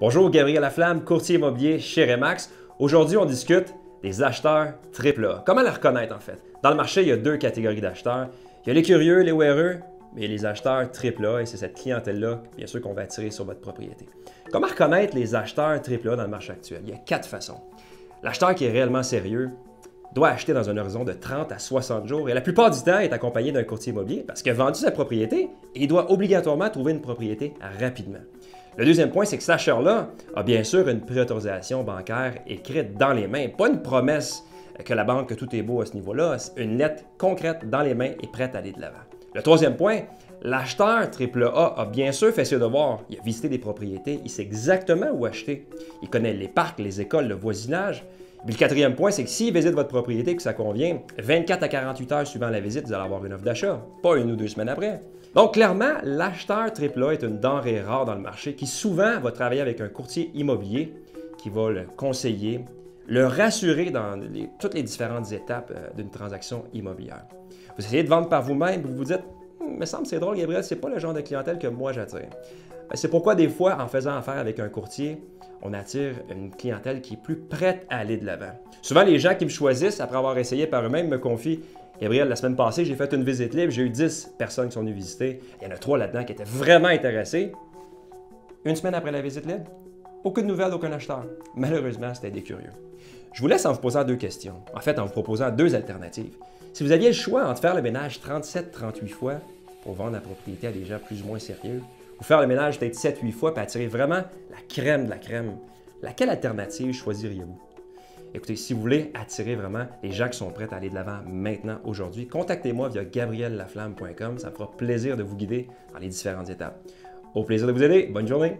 Bonjour, Gabriel Laflamme, courtier immobilier chez Remax. Aujourd'hui, on discute des acheteurs AAA. Comment les reconnaître en fait? Dans le marché, il y a deux catégories d'acheteurs. Il y a les curieux, les wearers, mais les acheteurs AAA, et c'est cette clientèle-là, bien sûr, qu'on va attirer sur votre propriété. Comment reconnaître les acheteurs AAA dans le marché actuel? Il y a 4 façons. L'acheteur qui est réellement sérieux doit acheter dans un horizon de 30 à 60 jours et la plupart du temps est accompagné d'un courtier immobilier parce qu'il a vendu sa propriété et il doit obligatoirement trouver une propriété rapidement. Le deuxième point, c'est que cet acheteur-là a bien sûr une préautorisation bancaire écrite dans les mains, pas une promesse que la banque, que tout est beau à ce niveau-là, une lettre concrète dans les mains et prête à aller de l'avant. Le troisième point, l'acheteur AAA a bien sûr fait ses devoirs. Il a visité des propriétés, il sait exactement où acheter. Il connaît les parcs, les écoles, le voisinage. Puis le quatrième point, c'est que s'il visite votre propriété et que ça convient, 24 à 48 heures suivant la visite, vous allez avoir une offre d'achat, pas 1 ou 2 semaines après. Donc clairement, l'acheteur AAA est une denrée rare dans le marché qui souvent va travailler avec un courtier immobilier qui va le conseiller, le rassurer dans toutes les différentes étapes d'une transaction immobilière. Vous essayez de vendre par vous-même, vous vous dites « me semble c'est drôle, Gabriel, c'est pas le genre de clientèle que moi j'attire. » C'est pourquoi des fois, en faisant affaire avec un courtier, on attire une clientèle qui est plus prête à aller de l'avant. Souvent, les gens qui me choisissent, après avoir essayé par eux-mêmes, me confient « Gabriel, la semaine passée, j'ai fait une visite libre, j'ai eu 10 personnes qui sont venues visiter. Il y en a 3 là-dedans qui étaient vraiment intéressés. » Une semaine après la visite libre, aucune nouvelle d'aucun acheteur. Malheureusement, c'était des curieux. Je vous laisse en vous posant 2 questions. En fait, en vous proposant 2 alternatives. Si vous aviez le choix entre faire le ménage 37-38 fois pour vendre la propriété à des gens plus ou moins sérieux, ou faire le ménage peut-être 7-8 fois pour attirer vraiment la crème de la crème, laquelle alternative choisiriez-vous? Écoutez, si vous voulez attirer vraiment les gens qui sont prêts à aller de l'avant maintenant, aujourd'hui, contactez-moi via gabriellaflamme.com. Ça me fera plaisir de vous guider dans les différentes étapes. Au plaisir de vous aider. Bonne journée!